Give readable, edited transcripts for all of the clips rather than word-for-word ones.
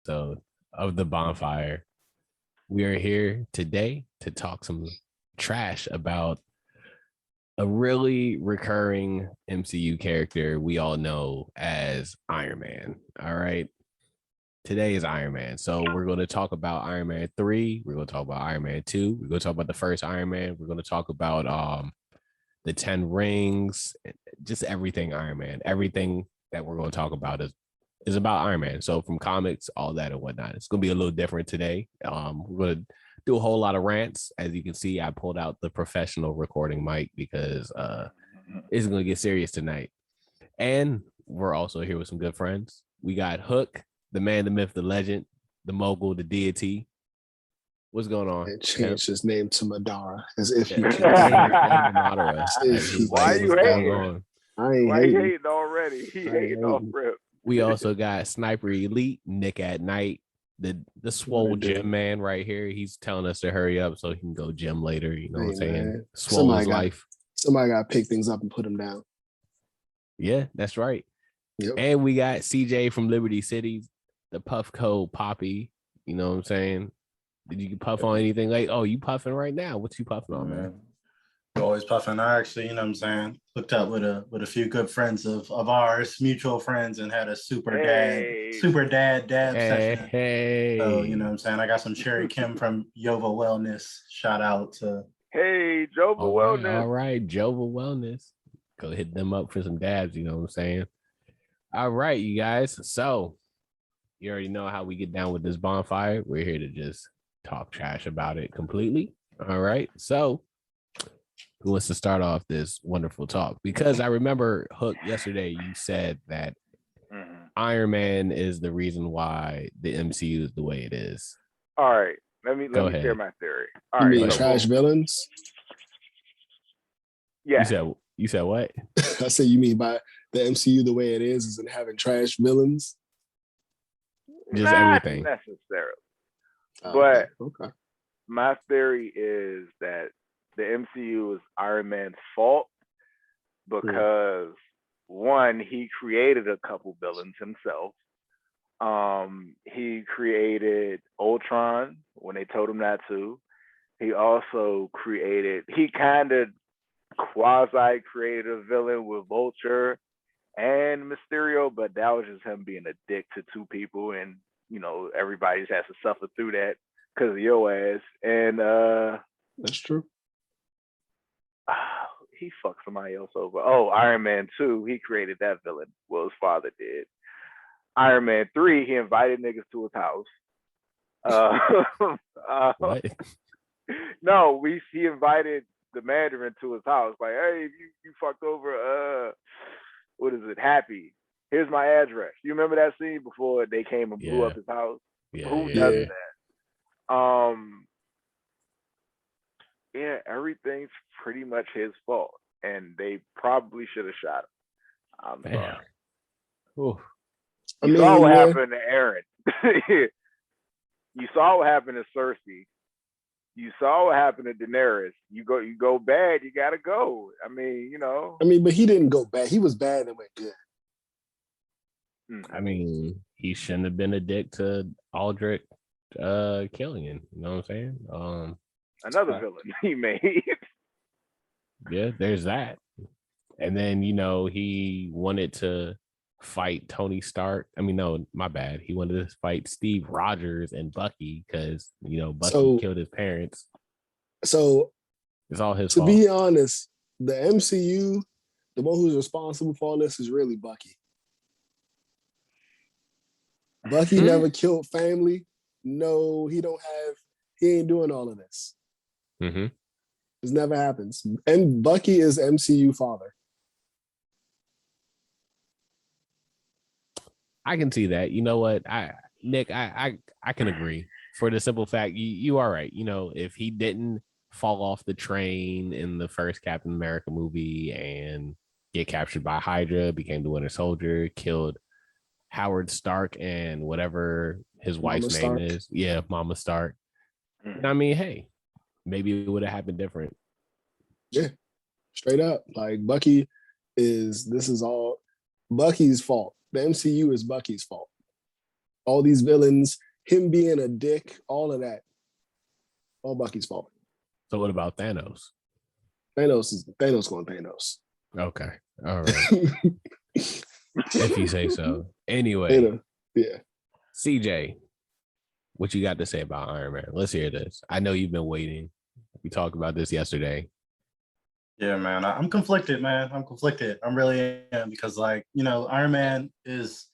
episode of the Bonfire. We are here today to talk some trash about a really recurring MCU character we all know as Iron Man. All right. Today is Iron Man. So we're going to talk about Iron Man 3. We're going to talk about Iron Man 2. We're going to talk about the first Iron Man. We're going to talk about the 10 rings, just everything Iron Man. Everything that we're going to talk about is about Iron Man. So from comics, all that and whatnot. It's going to be a little different today. We're going to do a whole lot of rants. As you can see, I pulled out the professional recording mic because it's going to get serious tonight. And we're also here with some good friends. We got Hook, the man, the myth, the legend, the mogul, the deity. What's going on? And changed his name to Madara as if he Why Why you hating? Why he hating already? He hating off rip. We also got Sniper Elite, Nick at Night, the swole gym man right here. He's telling us to hurry up so he can go gym later. You know what I'm saying? Swole his life. Somebody got to pick things up and put him down. Yeah, that's right. Yep. And we got CJ from Liberty City, the Puffco Poppy. You know what I'm saying? Did you puff on anything? Like, oh, you puffing right now? What you puffing on, man? Always puffing. I actually, you know what I'm saying, hooked up with a few good friends of ours, mutual friends, and had a super dad session. Hey. So, you know what I'm saying? I got some Cherry Kim from Yova Wellness. Shout out to Jova Wellness. All right, Jova Wellness. Go hit them up for some dabs, you know what I'm saying? All right, you guys. So you already know how we get down with this bonfire. We're here to just talk trash about it completely. All right. So who wants to start off this wonderful talk? Because I remember, Hook, yesterday you said that Iron Man is the reason why the MCU is the way it is. All right. Let me share my theory. All right. You mean trash villains? Yeah. You said what? I said you mean by the MCU the way it is in having trash villains? Just everything. Not necessarily. But okay. My theory is that the MCU is Iron Man's fault because one, he created a couple villains himself. He created Ultron when they told him not to. He also kind of quasi created a villain with Vulture and Mysterio, but that was just him being a dick to two people, and you know everybody just has to suffer through that because of your ass. And that's true. He fucked somebody else over. Oh, Iron Man 2, he created that villain. Well, his father did. Iron Man 3, he invited niggas to his house. What? No, he invited the Mandarin to his house. Like, hey, you fucked over, what is it, Happy? Here's my address. You remember that scene before they came and blew up his house? Yeah, Who does that? Yeah, everything's pretty much his fault, and they probably should have shot him. I'm sorry. You saw what happened to Aaron. You saw what happened to Cersei. You saw what happened to Daenerys. You go bad, you gotta go. I mean, you know. I mean, but he didn't go bad. He was bad and went good. I mean, he shouldn't have been a dick to Aldrich Killian. You know what I'm saying? Another villain he made. Yeah, there's that. And then, you know, he wanted to fight Tony Stark. I mean, no, my bad. He wanted to fight Steve Rogers and Bucky because, you know, Bucky killed his parents. So it's all his fault. To be honest, the MCU, the one who's responsible for all this is really Bucky. Bucky never killed family. No, he ain't doing all of this. This never happens. And Bucky is MCU father. I can see that. You know what? Nick, I can agree. For the simple fact, you are right. You know, if he didn't fall off the train in the first Captain America movie and get captured by Hydra, became the Winter Soldier, killed Howard Stark and whatever his wife's name is. Yeah, Mama Stark. I mean, hey, maybe it would have happened different. Yeah, straight up. Like this is all Bucky's fault. The MCU is Bucky's fault. all these villains, him being a dick, all of that, all Bucky's fault. So what about Thanos? Thanos going Thanos. Okay, all right. If you say so. Anyway, yeah. CJ, what you got to say about Iron Man? Let's hear this. I know you've been waiting. We talked about this yesterday. Yeah, man. I'm conflicted, man. I'm conflicted. I'm really am because, like, you know, Iron Man has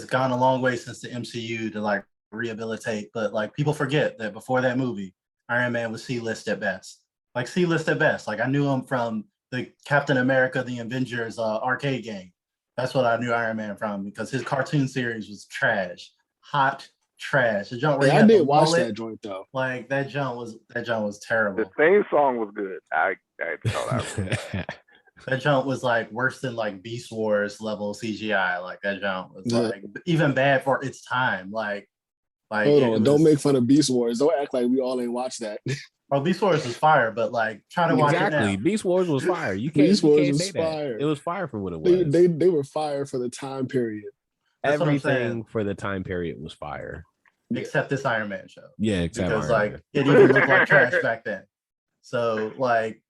gone a long way since the MCU to like rehabilitate, but like people forget that before that movie, Iron Man was C-list at best. Like C-list at best. Like I knew him from the Captain America, the Avengers arcade game. That's what I knew Iron Man from because his cartoon series was trash, hot trash. The jump I did watch that joint though. Like that jump was terrible. The theme song was good. I thought that jump was like worse than like Beast Wars level CGI. Like that jump was like even bad for its time. Like hold on, don't make fun of Beast Wars. Don't act like we all ain't watched that. Well, Beast Wars was fire, but like trying to watch it now. Beast Wars was fire. You can't say that. It was fire for what it was. They were fire for the time period. That's everything for the time period was fire. Except this Iron Man show. Yeah, except because Iron like Man. it even looked like trash back then. So like,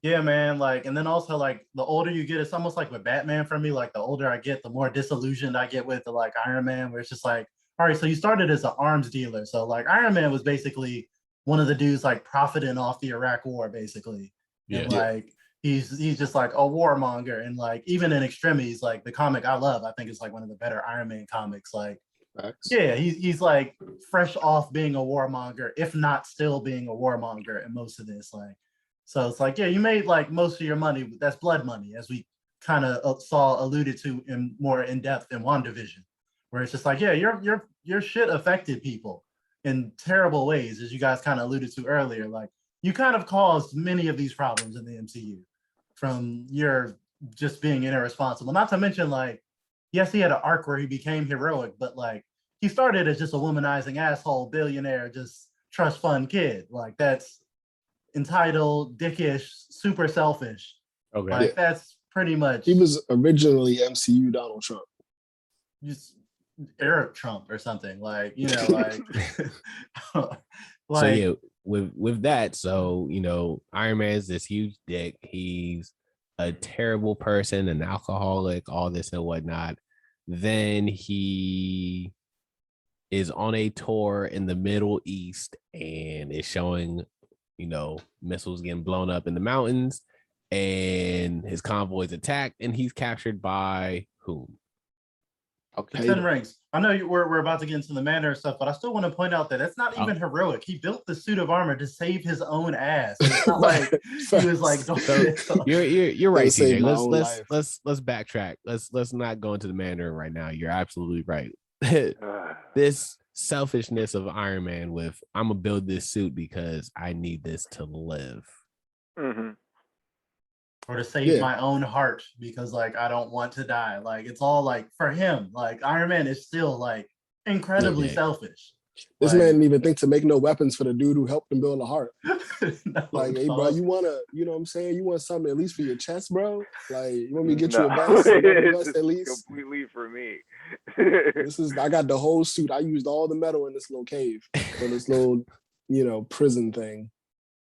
yeah, man. Like, and then also like the older you get, it's almost like with Batman for me. Like the older I get, the more disillusioned I get with the like Iron Man, where it's just like, all right, so you started as an arms dealer. So like Iron Man was basically one of the dudes like profiting off the Iraq war, basically. Yeah. And like he's just like a warmonger. And like even in extremities, like the comic I love, I think it's like one of the better Iron Man comics. Like yeah, he's like fresh off being a warmonger, if not still being a warmonger in most of this. Like so it's like, yeah, you made like most of your money, that's blood money, as we kind of saw alluded to in more in depth in WandaVision, where it's just like, yeah, your shit affected people in terrible ways, as you guys kind of alluded to earlier. Like you kind of caused many of these problems in the MCU from your just being irresponsible. Not to mention, like, yes, he had an arc where he became heroic, but like he started as just a womanizing asshole billionaire, just trust fund kid. Like that's entitled, dickish, super selfish. Okay, like that's pretty much. He was originally MCU Donald Trump. Just Eric Trump or something, like, you know, like, like so yeah, with that, so you know, Iron Man's this huge dick. He's a terrible person, an alcoholic, all this and whatnot. Then he is on a tour in the Middle East and is showing, you know, missiles getting blown up in the mountains, and his convoy's attacked, and he's captured by whom? The 10 Rings. I know we're about to get into the manner and stuff, but I still want to point out that it's not even heroic. He built the suit of armor to save his own ass. It's not like he was like, don't you're right, CJ. Let's backtrack. Let's not go into the manner right now. You're absolutely right. This selfishness of Iron Man with, I'm gonna build this suit because I need this to live. Mm-hmm. Or to save my own heart because like I don't want to die. Like it's all like for him. Like Iron Man is still like incredibly selfish. This man didn't even think to make no weapons for the dude who helped him build a heart. Like, hey, bro, you wanna, you know what I'm saying? You want something at least for your chest, bro? Like, you want me to get you a vest at least? Completely for me. I got the whole suit. I used all the metal in this little cave or this little, you know, prison thing.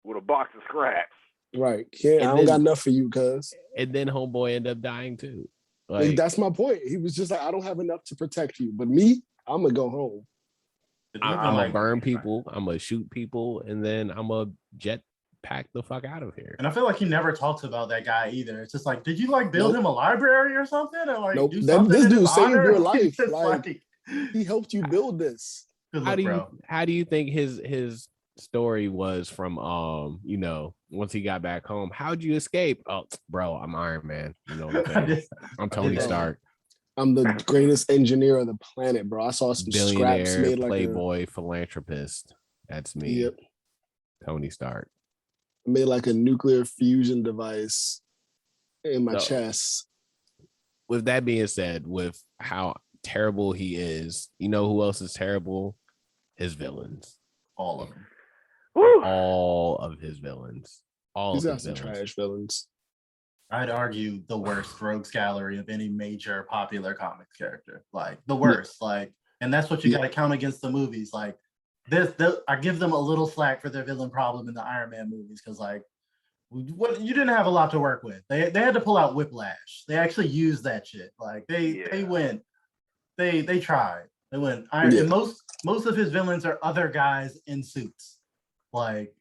With a box of scraps. Right. I don't got enough for you, cuz. And then homeboy ended up dying too. Like, that's my point. He was just like, I don't have enough to protect you. But me, I'm going to go home. I'm going to burn people. I'm going to shoot people. And then I'm going to jet pack the fuck out of here. And I feel like he never talks about that guy either. It's just like, did you like build him a library or something? Or like do something this dude saved honor? your life. Like, he helped you build this. How do you think his story was from you know, once he got back home? How'd you escape? Oh, bro, I'm Iron Man. You know what I'm saying? I'm Tony Stark. I'm the greatest engineer of the planet, bro. I saw some scraps made like playboy philanthropist. That's me. Yep. Tony Stark. I made like a nuclear fusion device in my chest. With that being said, with how terrible he is, you know who else is terrible? His villains. All of them. Woo. All of his villains. He's got some trash villains. I'd argue the worst rogues gallery of any major popular comics character. Like the worst. Like And that's what you got to count against the movies. Like I give them a little slack for their villain problem in the Iron Man movies because like what you didn't have a lot to work with. They had to pull out Whiplash. They actually used that shit. Like they went, they tried. They went and most of his villains are other guys in suits. Like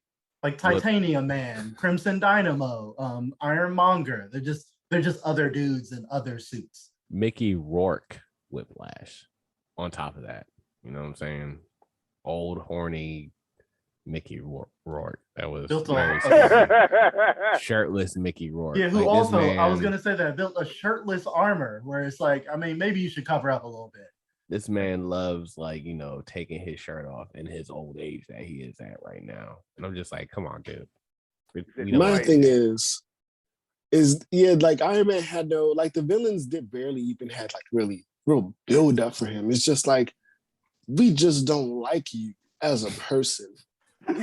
Titanium Man, Crimson Dynamo, Ironmonger. They're just other dudes in other suits. Mickey Rourke Whiplash on top of that. You know what I'm saying? Old, horny Mickey Rourke. That was very shirtless Mickey Rourke. Yeah, who like, also, I was going to say that, built a shirtless armor where it's like, I mean, maybe you should cover up a little bit. This man loves, like, you know, taking his shirt off in his old age that he is at right now. And I'm just like, come on, dude. My thing is like Iron Man had no, like the villains did barely even had like real build up for him. It's just like, we just don't like you as a person.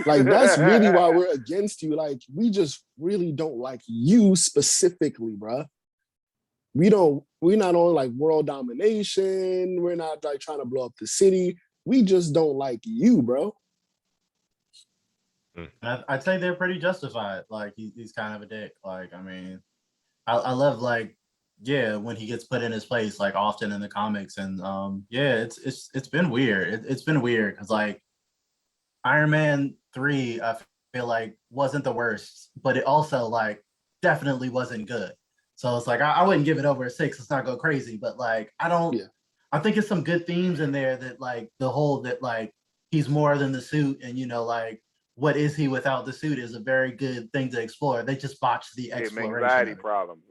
Like that's really why we're against you. Like we just really don't like you specifically, bruh. We're not on like world domination. We're not like trying to blow up the city. We just don't like you, bro. I'd say they're pretty justified. Like he's kind of a dick. Like, I mean, I love like, yeah, when he gets put in his place, like often in the comics. And yeah, it's been weird. It's been weird because like Iron Man 3, I feel like wasn't the worst, but it also like definitely wasn't good. So it's like I wouldn't give it over a 6. Let's not go crazy, but like I think it's some good themes in there that like the whole that like he's more than the suit, and you know like what is he without the suit is a very good thing to explore. They just botched the exploration. Anxiety problem.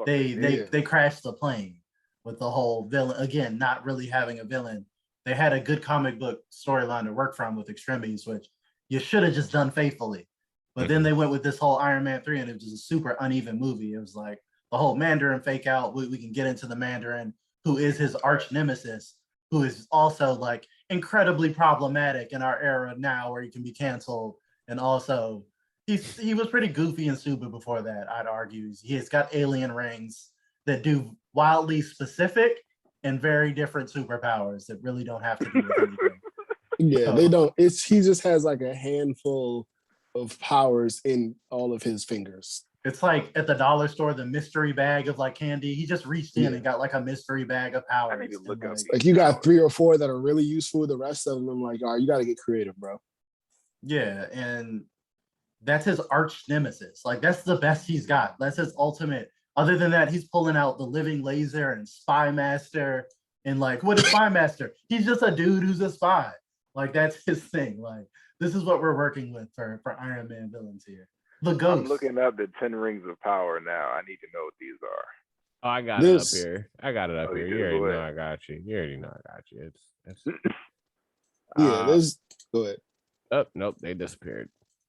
They crashed the plane with the whole villain again, not really having a villain. They had a good comic book storyline to work from with Extremities, which you should have just done faithfully. But then they went with this whole Iron Man 3, and it was a super uneven movie. It was like the whole Mandarin fake out. We can get into the Mandarin, who is his arch nemesis, who is also like incredibly problematic in our era now, where he can be canceled. And also, he was pretty goofy and stupid before that. I'd argue he has got alien rings that do wildly specific and very different superpowers that really don't have to do with anything. Yeah, they don't. He just has like a handful of powers in all of his fingers. It's like at the dollar store, the mystery bag of like candy. He just reached in and got like a mystery bag of powers. I need to look up like you got 3 or 4 that are really useful. The rest of them, I'm like, all right, you got to get creative, bro. Yeah, and that's his arch nemesis. Like that's the best he's got. That's his ultimate. Other than that, he's pulling out the living laser and Spy Master. And like, what is Spy Master? He's just a dude who's a spy. Like that's his thing. Like this is what we're working with for Iron Man villains here. The Ghost. I'm looking up the 10 Rings of Power now. I need to know what these are. Oh, I got it up here. You already know I got you. You already know I got you. It's go ahead. Oh, nope, they disappeared.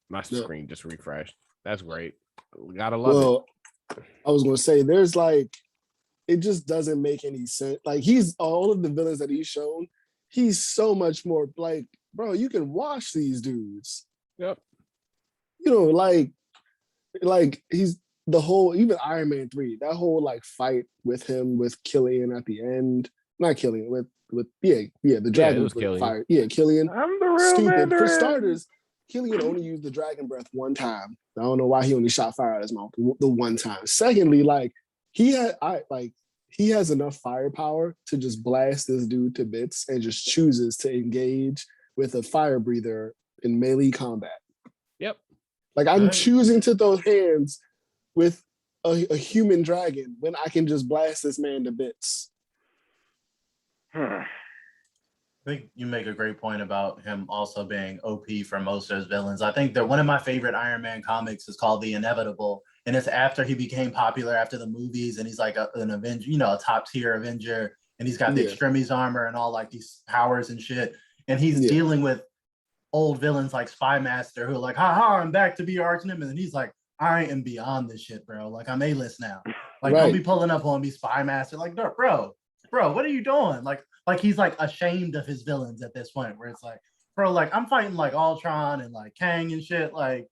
My screen just refreshed. That's great. Gotta love it. I was gonna say there's like it just doesn't make any sense. Like he's all of the villains that he's shown, he's so much more like, bro, you can watch these dudes. Yep. You know, like he's the whole, even Iron Man 3, that whole like fight with him with Killian at the end. Not Killian, with the dragon was Killian. Fire. Yeah, Killian. I'm the real Stupid. Mandarin. For starters, Killian only used the dragon breath one time. I don't know why he only shot fire out of his mouth the one time. Secondly, like he has enough firepower to just blast this dude to bits and just chooses to engage with a fire breather in melee combat. Yep. Like I'm choosing to throw hands with a human dragon when I can just blast this man to bits. I think you make a great point about him also being OP for most of his villains. I think that one of my favorite Iron Man comics is called The Inevitable, and it's after he became popular after the movies, and he's like an Avenger, you know, a top tier Avenger, and he's got the Extremis armor and all like these powers and shit, and he's dealing with old villains like Spy Master who are like, ha, I'm back to be your arch nemesis, and he's like, I am beyond this shit, bro. Like I'm A-list now. Like don't be pulling up on me, Spy Master. Like, no, bro, what are you doing? Like he's like ashamed of his villains at this point, where it's like, bro, like I'm fighting like Ultron and like Kang and shit. Like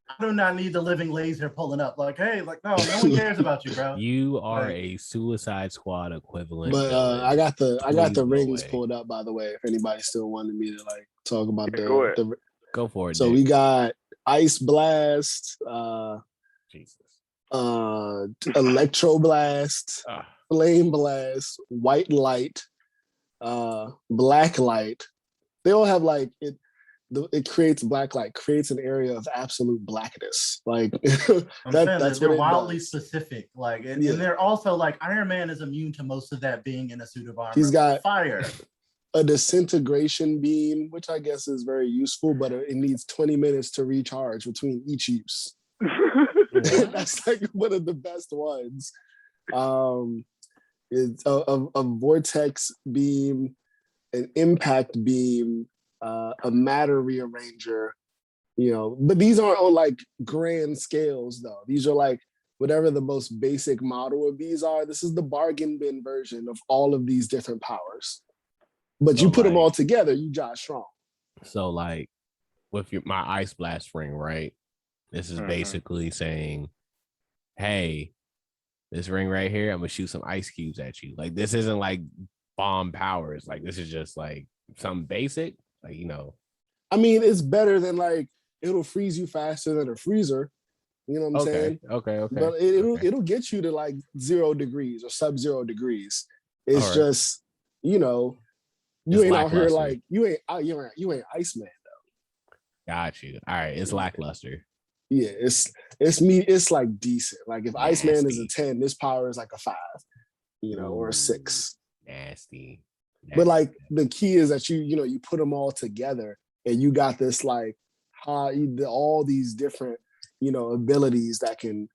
I do not need the living laser pulling up. Like, hey, like, no one cares about you, bro. You are Like, a Suicide Squad equivalent. But villain. I got the rings away. pulled up, by the way, if anybody still wanted me to like talk about Go for it. So Nick. we got Ice Blast, Jesus. Electro Blast, Flame Blast, White Light, Black Light. They all have like it creates black light, creates an area of absolute blackness. Like that's they're what wildly does. specific. Like, and they're also like Iron Man is immune to most of that being in a suit of armor. He's got fire, a disintegration beam, which I guess is very useful, but it needs 20 minutes to recharge between each use. That's like one of the best ones. It's a vortex beam, an impact beam, a matter rearranger, but these aren't on like grand scales though. These are like whatever the most basic model of these are. This is the bargain bin version of all of these different powers. But you put them all together, you Josh Strong. So like with my Ice Blast ring, right? This is basically saying, hey, this ring right here, I'm gonna shoot some ice cubes at you. Like this isn't like bomb powers. Like this is just like something basic. Like, I mean, it's better than like it'll freeze you faster than a freezer. You know what I'm saying? Okay. But it'll get you to like 0 degrees or sub-0 degrees. It's just, you ain't out here like you ain't Iceman though. Got you. All right, it's lackluster. Yeah, it's like decent. Like if Iceman is a 10, this power is like a 5, or a 6. Nasty. But like the key is that you put them all together and you got this like all these different abilities that can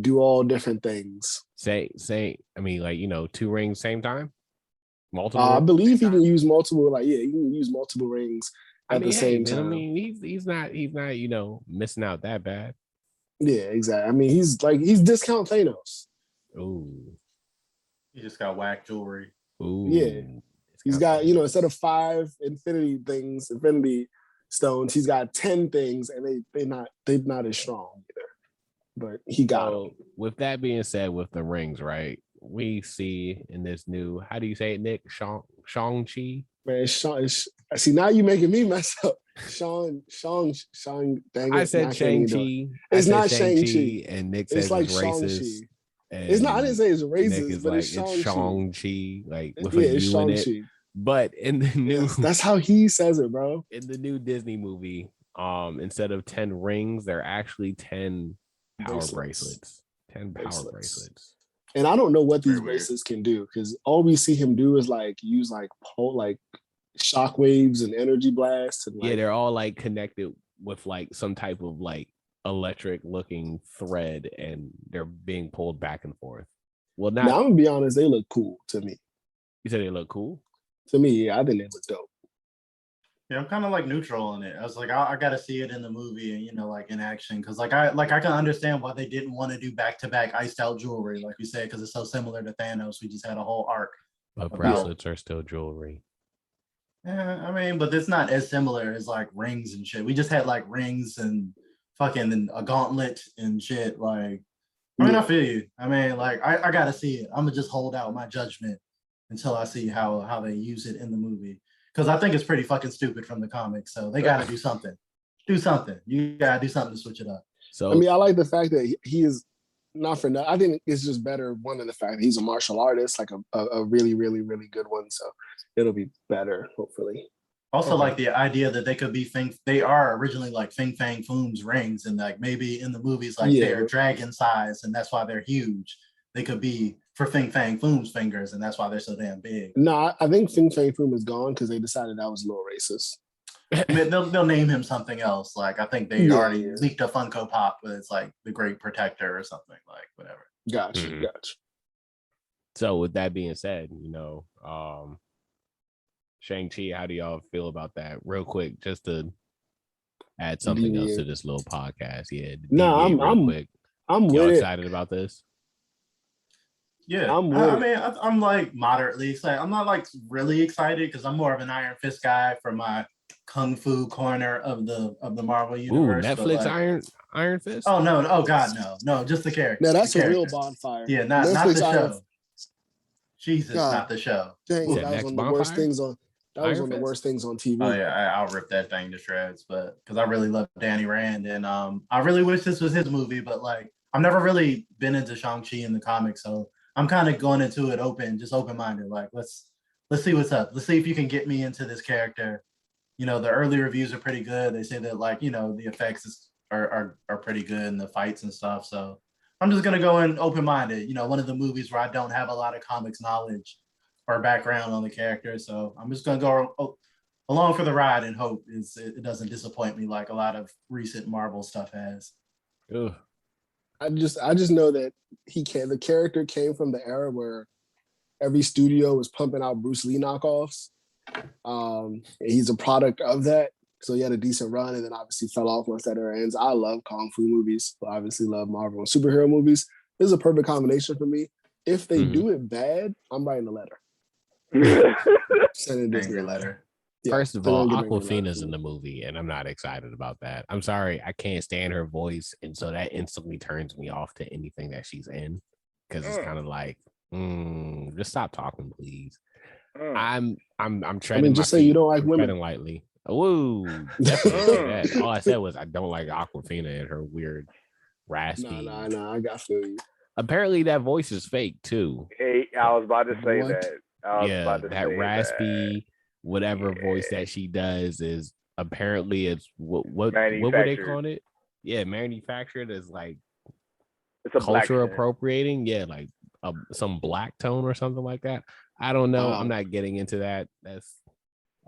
do all different things. Say I mean, like 2 rings same time, multiple. I believe he can use multiple. Like he can use multiple rings at the same time. I mean, he's not missing out that bad. Yeah, exactly. I mean, he's discount Thanos. Ooh, he just got whack jewelry. Ooh, yeah. He's got, instead of 5 infinity stones, he's got 10 things, and they're not as strong either. But he got them. With that being said, with the rings, right? We see in this new, how do you say it, Nick? Shang-Chi? Man, see, now you're making me mess up. Shang, dang it. I said Shang-Chi. It's not Shang-Chi. And Nick says it's like racist. It's not. I didn't say it's racist, but like, it's Shang-Chi. Like with a U in it. But in the new, that's how he says it, bro. In the new Disney movie, instead of 10 rings, they're actually 10 power bracelets. 10 power bracelets. And I don't know what these bracelets can do, because all we see him do is like use like shockwaves and energy blasts. And like, they're all like connected with like some type of like electric looking thread, and they're being pulled back and forth. Well, now I'm gonna be honest, they look cool to me. You said they look cool? To me, yeah, I think they look dope. Yeah, I'm kind of like neutral on it. I was like, I got to see it in the movie and like in action, because I can understand why they didn't want to do back-to-back iced out jewelry, like we said, because it's so similar to Thanos. We just had a whole arc. But bracelets are still jewelry. Yeah, I mean, but it's not as similar as like rings and shit. We just had like rings and fucking a gauntlet and shit. Like, I mean, I feel you. I mean, like, I got to see it. I'm gonna just hold out my judgment until I see how they use it in the movie. Because I think it's pretty fucking stupid from the comics. So they got to do something. Do something. You got to do something to switch it up. So I mean, I like the fact that he is not for nothing. I think it's just better. One of the fact that he's a martial artist, like a really, really, really good one. So it'll be better, hopefully. Also, like the idea that they could be they are originally like Fing Fang Foom's rings, and like maybe in the movies, like they're dragon size, and that's why they're huge. They could be for Fing Fang Foom's fingers, and that's why they're so damn big. No, I think Fing Fang Foom is gone because they decided that was a little racist. I mean, they'll name him something else. Like I think they already leaked a Funko Pop, but it's like the Great Protector or something, like whatever. Gotcha. So with that being said, Shang-Chi, how do y'all feel about that? Real quick, just to add something else to this little podcast. Yeah. I'm y'all excited about this? Yeah, I'm like moderately excited. I'm not like really excited because I'm more of an Iron Fist guy from my kung fu corner of the Marvel Ooh, universe. Netflix like, Iron Fist. Oh no! Oh God, no! Just the character. Now that's the a real character. bonfire. Yeah, not Netflix the Iron. show. Jesus, God, not the show. dang You it, said that was next one of the worst bonfire? things on. That was Iron one of the Fist? worst things on TV. Oh yeah, I'll rip that thing to shreds. But because I really love Danny Rand, and I really wish this was his movie. But like, I've never really been into Shang-Chi in the comics, so I'm kind of going into it open-minded. Like, let's see what's up. Let's see if you can get me into this character. You know, the early reviews are pretty good. They say that like, you know, the effects are pretty good and the fights and stuff. So I'm just gonna go in open-minded. You know, one of the movies where I don't have a lot of comics knowledge or background on the character. So I'm just gonna go along for the ride and hope it doesn't disappoint me like a lot of recent Marvel stuff has. Ugh. I just know that the character came from the era where every studio was pumping out Bruce Lee knockoffs. He's a product of that. So he had a decent run and then obviously fell off once that era ends. I love Kung Fu movies, but obviously love Marvel and superhero movies. This is a perfect combination for me. If they do it bad, I'm writing a letter. Sending Disney a letter. Yeah, first of all, Awkwafina's in the movie, and I'm not excited about that. I'm sorry, I can't stand her voice, and so that instantly turns me off to anything that she's in because it's kind of like, just stop talking, please. I'm treading. I mean, just say you don't like women. Treading lightly. Whoa, definitely say that. All I said was I don't like Awkwafina and her weird raspy. Nah, I got feel you. Apparently, that voice is fake too. Hey, I was about to say that. That raspy. Whatever voice that she does is apparently it's what would they call it? Yeah, manufactured as like it's a culture appropriating. Yeah, like some black tone or something like that. I don't know. I'm not getting into that. That's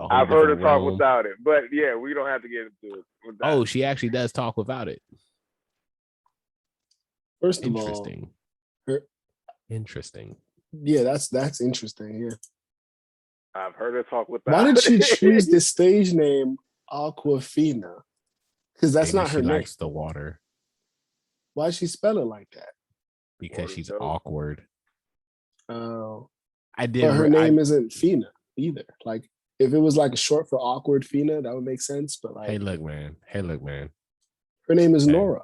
a whole I've heard her talk realm. without it, but yeah, we don't have to get into it. Oh, she actually does talk without it. First of interesting. Interesting. Yeah, that's interesting. Yeah. I've heard her talk without. Why did she choose the stage name Awkwafina? Because that's not her name. She likes the water. Why did she spell it like that? Because she's awkward. Oh. But her name isn't Fina either. Like if it was like a short for awkward Fina, that would make sense. But like, hey, look, man. Her name is Nora.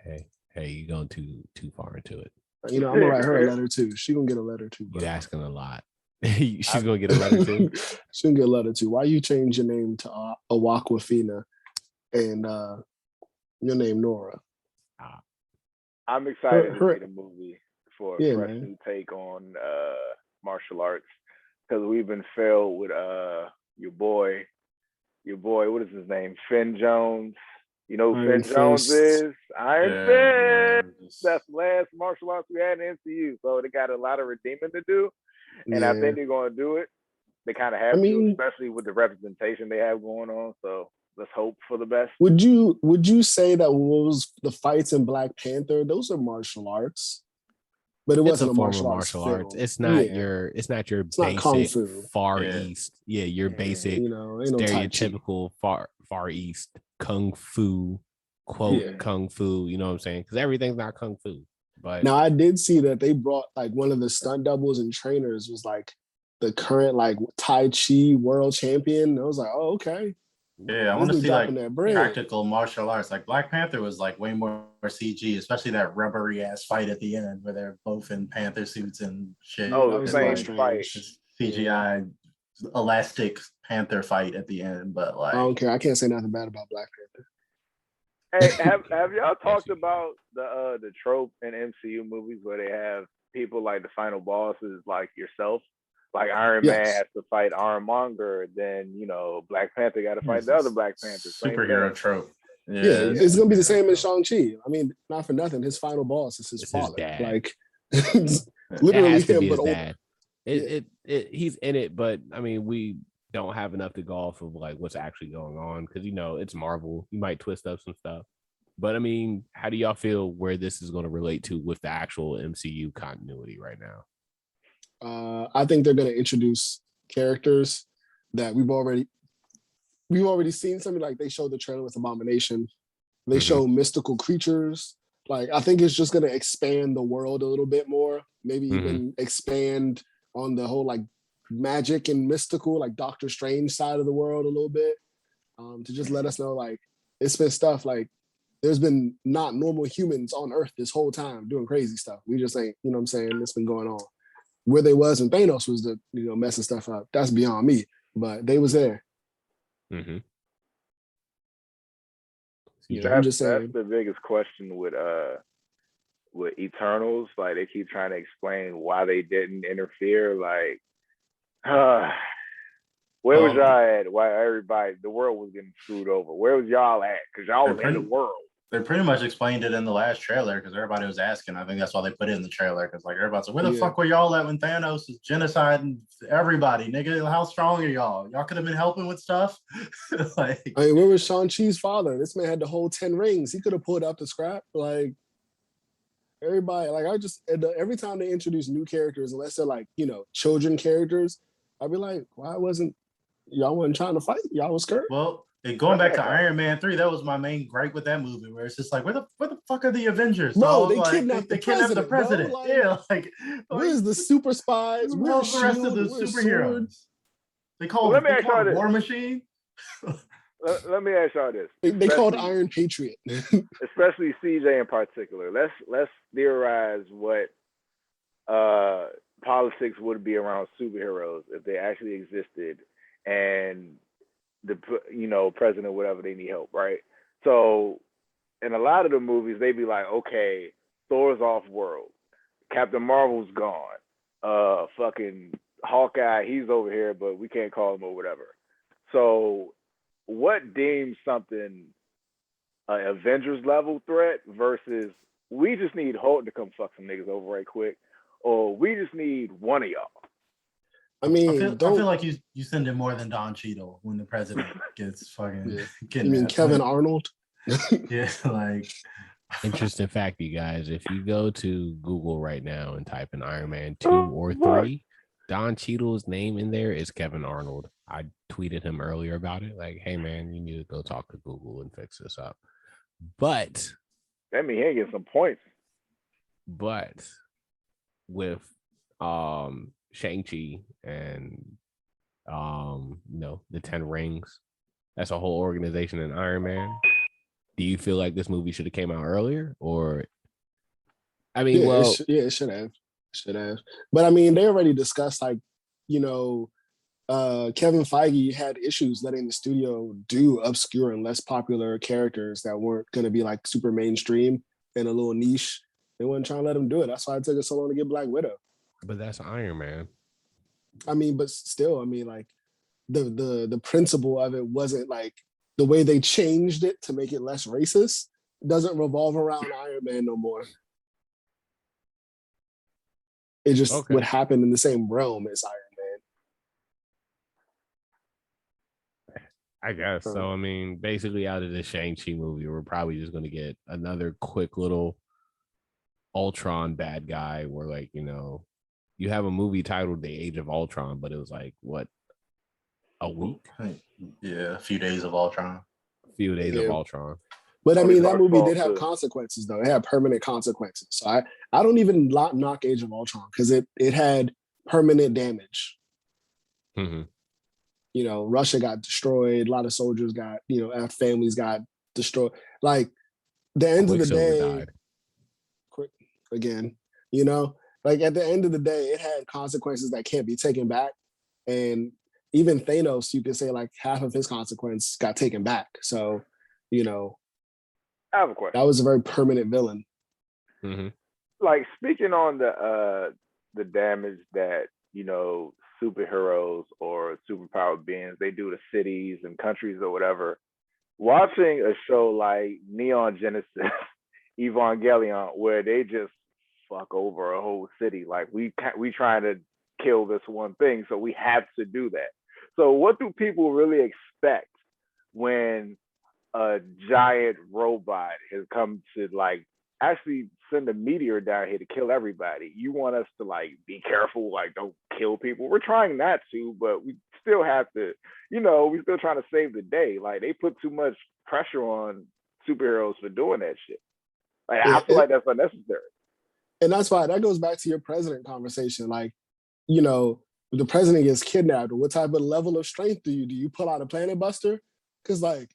Hey, you're going too far into it. You know, I'm gonna write her a letter too. She gonna get a letter too. You're asking a lot. She's gonna get a letter too. She's gonna get a letter too. Why you change your name to Awkwafina and your name Nora? I'm excited to see the movie for a fresh new take on martial arts because we've been filled with your boy. What is his name? Finn Jones. You know who Finn Jones is? Iron Fist. That's the last martial arts we had in MCU. So they got a lot of redeeming to do. And I think they're going to do it. They kind of have to, especially with the representation they have going on. So let's hope for the best. Would you say that was the fights in Black Panther? Those are martial arts, but it wasn't a martial arts. It's not your basic Kung Fu. Far East. Yeah, your basic stereotypical Far East Kung Fu Kung Fu. You know what I'm saying? Because everything's not Kung Fu. But now I did see that they brought like one of the stunt doubles and trainers was like the current like Tai Chi world champion. And I was like, oh, okay. Yeah, I want to see like practical martial arts. Like Black Panther was like way more CG, especially that rubbery ass fight at the end where they're both in panther suits and shit. Oh, the same fight. CGI elastic panther fight at the end, but like I don't care. I can't say nothing bad about Black Panther. Hey, have y'all talked about the trope in MCU movies where they have people like the final boss is like yourself? Like Iron Man has to fight Ironmonger, then Black Panther got to fight the other Black Panther. Superhero trope. Yeah, it's gonna be the same as Shang-Chi. I mean, not for nothing. His final boss is his father. Dad. Like literally him, but dad. He's in it, but I mean, we don't have enough to go off of like what's actually going on because it's Marvel. You might twist up some stuff, but I mean, how do y'all feel where this is going to relate to with the actual MCU continuity right now? I think they're going to introduce characters that we've already seen. Something like they showed the trailer with Abomination. They show mystical creatures. Like I think it's just going to expand the world a little bit more. Maybe even expand on the whole like magic and mystical, like Doctor Strange side of the world a little bit. to just let us know like it's been stuff like there's been not normal humans on Earth this whole time doing crazy stuff. We just ain't, you know what I'm saying? It's been going on. Where they was when Thanos was the, you know, messing stuff up. That's beyond me, but they was there. Mm-hmm. You know, I'm just saying. That's the biggest question with Eternals. Like they keep trying to explain why they didn't interfere. Like, where was y'all at? Why the world was getting screwed over? Where was y'all at? Because y'all was in the world. They pretty much explained it in the last trailer because everybody was asking. I think that's why they put it in the trailer because like everybody said, where the fuck were y'all at when Thanos is genociding everybody, nigga? How strong are y'all? Y'all could have been helping with stuff. Like, I mean, where was Shang-Chi's father? This man had the whole 10 rings. He could have pulled out the scrap. Like everybody, like every time they introduce new characters, unless they're like, you know, children characters, I'd be like, why wasn't y'all wasn't trying to fight? Y'all was scared. Well, going back to Iron Man 3, that was my main gripe with that movie, where it's just like, where the fuck are the Avengers? Bro, they kidnapped the president. Like, yeah, like where's the super spies? Where's the rest of the superheroes? Sword? They called War Machine. Let me ask y'all this. They called Iron Patriot. Especially CJ in particular. Let's theorize what politics would be around superheroes if they actually existed and the, you know, president, whatever, they need help, right? So in a lot of the movies, they be like, okay, Thor's off world, Captain Marvel's gone, fucking Hawkeye, he's over here, but we can't call him or whatever. So what deems something an Avengers level threat versus we just need Hulk to come fuck some niggas over right quick, or we just need one of y'all? I mean, I feel like you send in more than Don Cheadle when the president gets fucking kidnapped. You mean Kevin Arnold? Yeah, like interesting fact, you guys. If you go to Google right now and type in Iron Man 2 or 3, Don Cheadle's name in there is Kevin Arnold. I tweeted him earlier about it. Like, hey man, you need to go talk to Google and fix this up. But that means he ain't getting some points. But with Shang-Chi and you know, the 10 rings, that's a whole organization in Iron Man. Do you feel like this movie should have came out earlier? Or I mean, it should have. But I mean, they already discussed, like, you know, Kevin Feige had issues letting the studio do obscure and less popular characters that weren't going to be like super mainstream and a little niche. They weren't trying to let him do it. That's why it took us so long to get Black Widow. But that's Iron Man. I mean, but still, I mean, like the principle of it wasn't like the way they changed it to make it less racist doesn't revolve around Iron Man no more. It just would happen in the same realm as Iron Man. I guess so. I mean, basically, out of the Shang-Chi movie, we're probably just going to get another quick little Ultron bad guy where, like, you know, you have a movie titled The Age of Ultron, but it was like, what, a week? Yeah, a few days of Ultron. A few days of Ultron. But I mean, that movie did have consequences, though. It had permanent consequences. So I don't even knock Age of Ultron because it had permanent damage. Mm-hmm. You know, Russia got destroyed. A lot of soldiers got, you know, our families got destroyed. Like, the end of the day, died. Again, you know, like at the end of the day, it had consequences that can't be taken back. And even Thanos, you can say like half of his consequence got taken back. So, you know, I have a question. That was a very permanent villain. Mm-hmm. Like, speaking on the damage that, you know, superheroes or superpowered beings, they do to cities and countries or whatever. Watching a show like Neon Genesis Evangelion, where they just fuck over a whole city, like we trying to kill this one thing, so we have to do that. So what do people really expect when a giant robot has come to like actually send a meteor down here to kill everybody? You want us to like be careful, like don't kill people? We're trying not to, but we still have to, you know, we're still trying to save the day. Like, they put too much pressure on superheroes for doing that shit. Like, I feel like that's unnecessary. And that's why that goes back to your president conversation. Like, you know, if the president gets kidnapped, what type of level of strength do you pull out a planet buster? Because like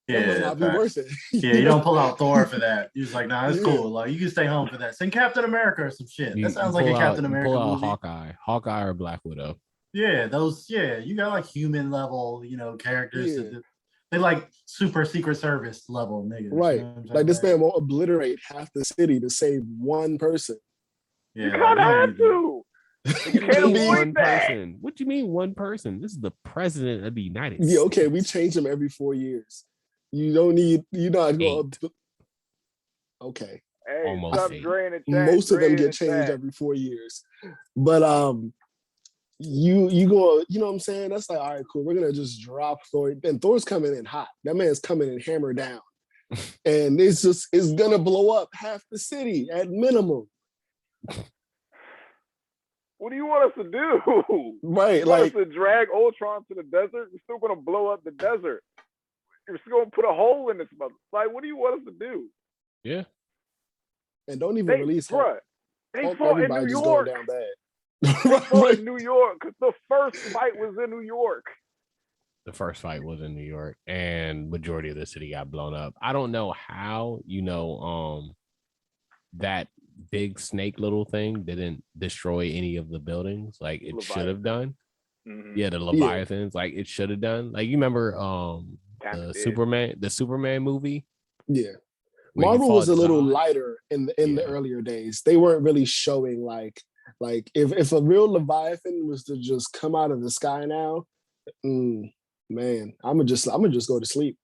that Yeah, might not be worth it. Yeah, you don't pull out Thor for that. He's like, nah, it's Yeah. cool. Like, you can stay home for that. Send Captain America or some shit. That sounds like a Captain America pull out movie. Hawkeye or Black Widow. Yeah, those. Yeah, you got like human level, characters. Yeah. They like super Secret Service level niggas. Right. You know what I'm Like this saying? man won't obliterate half the city to save one person. Yeah, You like, kind of don't have need to. You can't mean avoid one that. person? What do you mean one person? This is the president of the United Yeah, States. okay, we change them every 4 years. You don't need, you're not going to. Okay. Hey, Almost stop 8. draining the chat. Most of them drain get the changed chat. every 4 years. But you go, you know what I'm saying? That's like, all right, cool. We're gonna just drop Thor. And Thor's coming in hot. That man's coming in hammer down. And it's gonna blow up half the city at minimum. What do you want us to do? Right, You want like us to drag Ultron to the desert? We're still gonna blow up the desert. You're still gonna put a hole in this mother. Like, what do you want us to do? Yeah. and don't even release Hulk. Bruh, they Hulk, fought in everybody New just York. going down bad. They fought Right. in New York because the first fight was in New York. The first fight was in New York, and majority of the city got blown up. I don't know how, that big snake little thing didn't destroy any of the buildings like it should have done. Mhm. Yeah, the Leviathans, like it should have done. Like you remember Kinda the did. Superman movie? Yeah. where he Marvel was a fought little Zod? lighter in the Yeah. earlier days. They weren't really showing like if a real Leviathan was to just come out of the sky now, man, I'm gonna just go to sleep.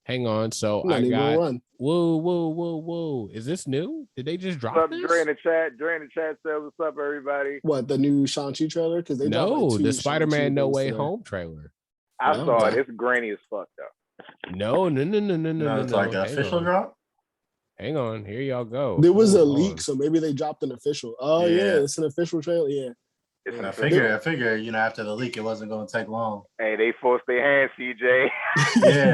Hang on. So I'm not I even gonna got run. whoa. Is this new? Did they just drop What's up, this? Dre in the chat? Dre in the chat says, "What's up, everybody?" What, the new Shang-Chi trailer? Because they dropped No, like 2 the Spider-Man Shang-Chi No things Way today. Home trailer. I No, saw it. okay. It's grainy as fuck though. No. No, it's like an Hang official on. drop. Hang on. Here y'all go. There was a Hold leak, on. so maybe they dropped an official. Oh yeah, it's an official trailer. Yeah. It's Yeah. I an figure, official. after the leak, it wasn't going to take long. Hey, they forced their hand, CJ. Yeah.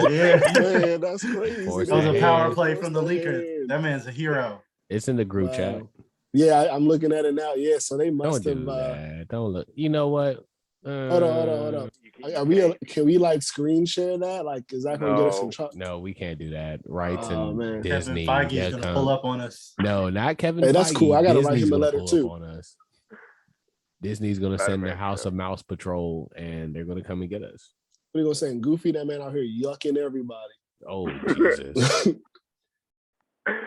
Man, that's crazy. Force That was a their power hand. play from the Forced their leaker. hand. That man's a hero. It's in the group chat. Wow. Yeah, I'm looking at it now. Yeah, so they Don't must do have. that. Don't look. You know what? Hold on. Are we? Can we like screen share that? Like, is that gonna get us in trouble? No, we can't do that. Rights Oh, and man. Disney. Kevin Feige's going to pull up on us. No, not Kevin Feige. Hey, that's cool. I gotta write Disney's him a gonna letter pull too. up on us. Disney's gonna send the Spider-Man House show. of Mouse Patrol, and they're gonna come and get us. What are you gonna say? Goofy, that man out here yucking everybody. Oh Jesus,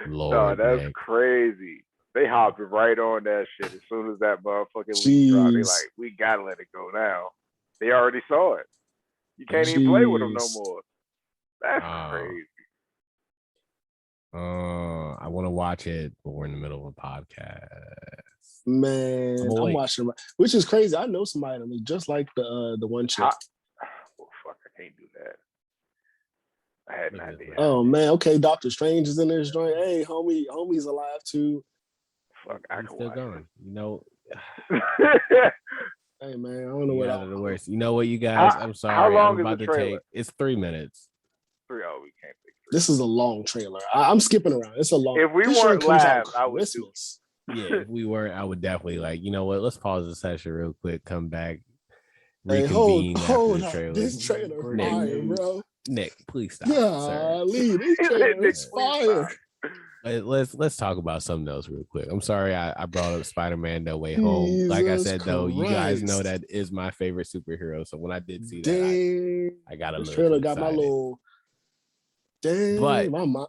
Lord, No, that's Nick. crazy. They hopped right on that shit as soon as that motherfucking leak dropped. They Jeez. like, we gotta let it go now. They already saw it. You can't even play with them no Jeez. more. That's Wow. crazy. I want to watch it, but we're in the middle of a podcast. Man, I'm I'm awake. watching, which is crazy. I know somebody that looks just like the one chick. Well, fuck, I can't do that. I had an Look at idea. that. Oh man, okay. Doctor Strange is in this joint. Hey, homie's alive too. Fuck, I I'm can still watch going. You know, it. Hey man, I don't know you what guys I are the worst. You know what, you guys? I'm sorry. how long I'm is about the to trailer? take. It's 3 minutes. 3 we can't pick 3. This is a long trailer. I'm skipping around. It's a long. If we this show weren't comes out live, I would do it. Christmas. Yeah, if we weren't, I would definitely like. You know what? Let's pause the session real quick. Come back. Hey, Reconvene hold after the up. trailer. This trailer Nick, fire, bro. Nick, please stop, sir. Golly, this trailer is fire. Let's talk about something else real quick. I'm sorry I brought up Spider-Man No Way Home. Like I Jesus said though, you guys know Christ. that is my favorite superhero. So when I did see that, Dang. I got a This little trailer too got my excited. little. Dang. But- my mind.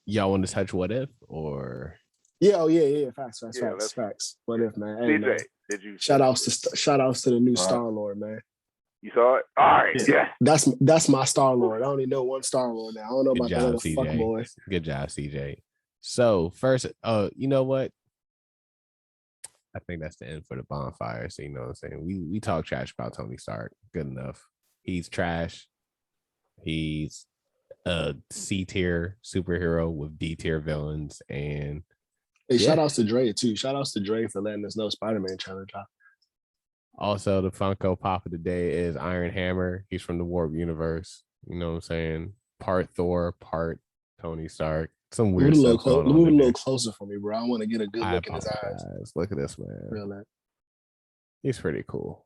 Y'all want to touch What If or Yeah, oh yeah. Facts. Yeah, let's- Facts. What if, man? Hey, man. CJ, did you Shout outs to the new Right. SithLord, man. You saw it? All right, yeah. That's my SithLord. I only know one SithLord now. I don't know good about the job, other fuck CJ? boy. Good job, CJ. So first, you know what? I think that's the end for the bonfire. So you know what I'm saying? We talk trash about Tony Stark. Good enough. He's trash. He's a C tier superhero with D tier villains. And Hey, Yeah. shout outs to Dre too. Shout outs to Dre for letting us know Spider-Man trailer drop. also the Funko Pop of the day is Iron Hammer. He's from the Warp universe. You know what I'm saying? Part Thor, part Tony Stark. Some weird Move stuff going on. a in little there. closer for me, bro. I want to get a good I look in his eyes. apologize. Look at this man. Real that. He's pretty cool.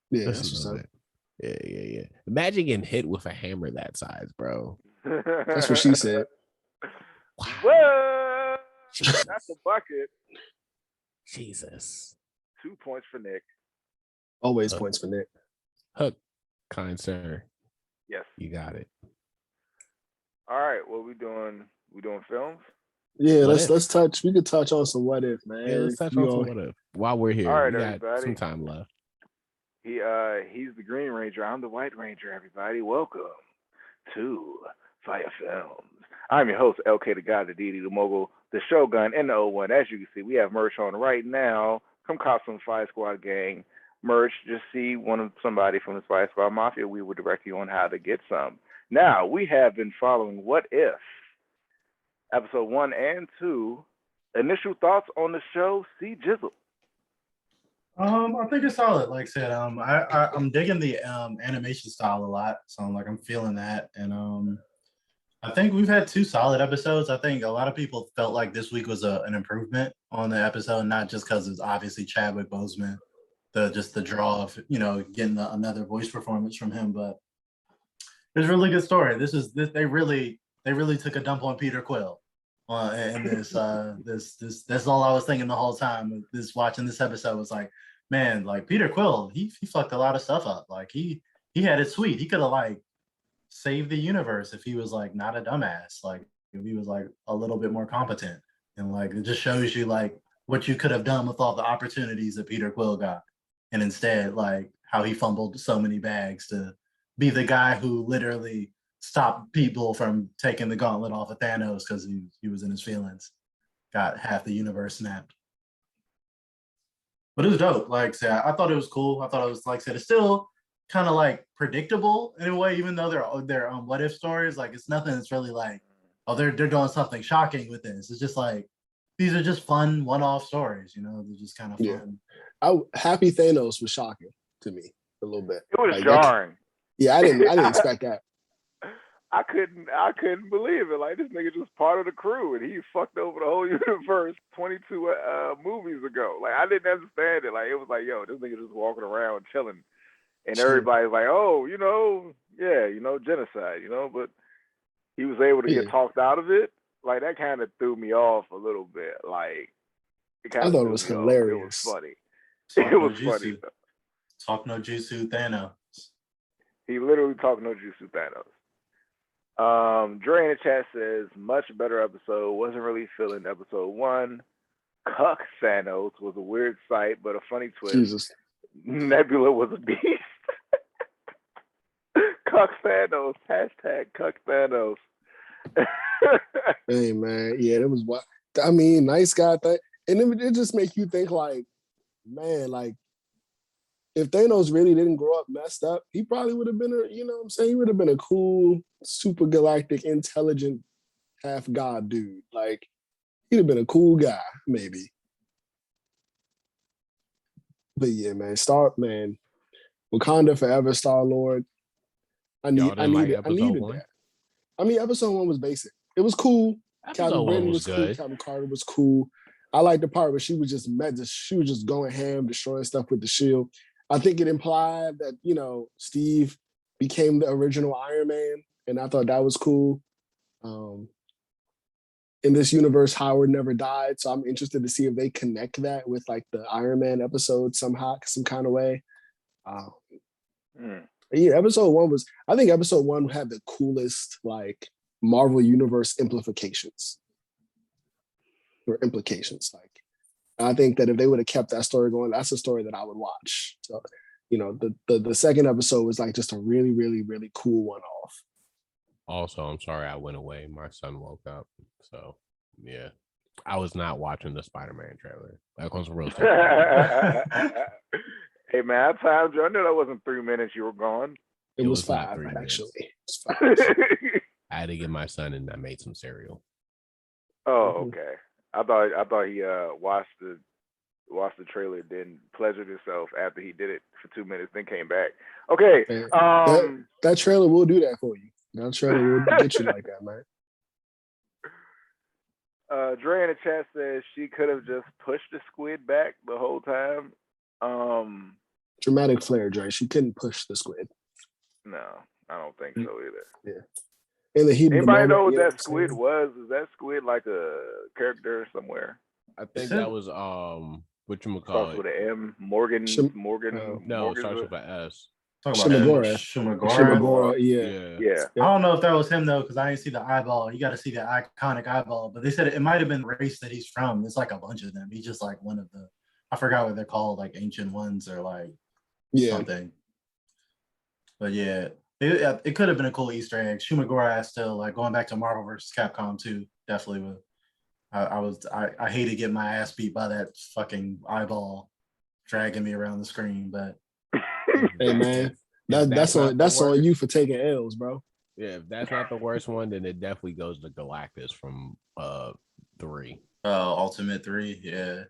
Yeah, Just that's a what's little up. bit. Yeah. Imagine getting hit with a hammer that size, bro. That's what she said. Wow. What? Jesus. That's a bucket. Jesus. 2 points for Nick. Always points for Nick. Hook, kind sir. Yes. You got it. All right. What we doing? We doing films? Yeah, What let's touch. We could touch on some what if, man. Yeah, let's touch on some what if. While we're here, all right, we got everybody. some time left. He's the Green Ranger. I'm the White Ranger, everybody. Welcome to Fire Films. I'm your host, LK the God, the DD, the Mogul, the Shogun, and the O1. As you can see, we have merch on right now from Costume Fire Squad Gang. Merch, just see somebody from the Fire Squad Mafia. We will direct you on how to get some. Now, we have been following What If, episode 1 and 2. Initial thoughts on the show, C. Jizzle. I think it's solid. Like I said, I'm digging the animation style a lot, so I'm feeling that, and I think we've had 2 solid episodes. I think a lot of people felt like this week was an improvement on the episode, not just because it's obviously Chadwick Boseman, the draw of getting another voice performance from him, but it's a really good story. They really took a dump on Peter Quill. And that's all I was thinking the whole time. Watching this episode was like, man, like Peter Quill, he fucked a lot of stuff up. Like he had it sweet. He could have like saved the universe if he was like not a dumbass. Like if he was like a little bit more competent. And like it just shows you like what you could have done with all the opportunities that Peter Quill got. And instead, like how he fumbled so many bags to be the guy who literally stopped people from taking the gauntlet off of Thanos because he was in his feelings. Got half the universe snapped. But it was dope. Like I said, I thought it was cool. I thought it was, like I said, it's still kind of like predictable in a way, even though they're what if stories. Like it's nothing that's really like, oh, they're doing something shocking with this. It's just like these are just fun one-off stories. They're just kind of fun. Yeah. Happy Thanos was shocking to me a little bit. It was jarring. Yeah, I didn't expect that. I couldn't believe it. Like this nigga just part of the crew, and he fucked over the whole universe 22 movies ago. Like I didn't understand it. Like it was like, yo, this nigga just walking around chilling, and everybody's like, oh, genocide, But he was able to get talked out of it. Like that kind of threw me off a little bit. Like I thought it was hilarious. It was funny. It was funny. Talk no jutsu Thanos. He literally talked no jutsu Thanos. Dre in the chat says, much better episode. Wasn't really feeling episode 1. Cuck Thanos was a weird sight, but a funny twist. Jesus. Nebula was a beast. Cuck Thanos. Hashtag Cuck Thanos. Hey, man. Yeah, that was what. I mean, nice guy. And it just make you think like, man, like, if Thanos really didn't grow up messed up, he probably would have been he would have been a cool, super galactic, intelligent, half god dude. Like, he'd have been a cool guy, maybe. But yeah, man, Wakanda Forever, SithLord. I needed that. I mean, episode 1 was basic. It was cool. Captain Britain was cool. Captain Carter was cool. I liked the part where she was just going ham, destroying stuff with the shield. I think it implied that, Steve became the original Iron Man, and I thought that was cool. In this universe, Howard never died, so I'm interested to see if they connect that with like the Iron Man episode somehow, some kind of way. Yeah, episode 1 I think episode 1 had the coolest like Marvel Universe implications. Like, I think that if they would have kept that story going, that's a story that I would watch. So, the second episode was like just a really, really, really cool one-off. Also, I'm sorry I went away. My son woke up. So, yeah. I was not watching the Spider-Man trailer. That was real stuff. Hey, man, I timed you. I knew that wasn't 3 minutes you were gone. It was 5, actually. I had to get my son, and I made some cereal. Oh, okay. I thought he watched the trailer, then pleasured himself after he did it for 2 minutes, then came back. Okay. That trailer will do that for you. That trailer will get you like that, man. Dre in the chat says she could have just pushed the squid back the whole time. Dramatic flair, Dre. She couldn't push the squid. No, I don't think so either. Yeah. In the heat of the Anybody moment, know what you know that squid was? Is that squid like a character somewhere? I think that was whatchamacallit. Starts with an M. Morgan. No, it starts with an S. Shimagora, Yeah. I don't know if that was him though, because I didn't see the eyeball. You got to see the iconic eyeball. But they said it might have been the race that he's from. It's like a bunch of them. He's just like one of the, I forgot what they're called, like ancient ones or like something. But yeah, it could have been a cool Easter egg. Shumagora still like going back to Marvel vs. Capcom 2, definitely would. I hated getting my ass beat by that fucking eyeball dragging me around the screen, but hey man, that's on you for taking L's, bro. Yeah, if that's not the worst one, then it definitely goes to Galactus from 3. Ultimate 3, yeah,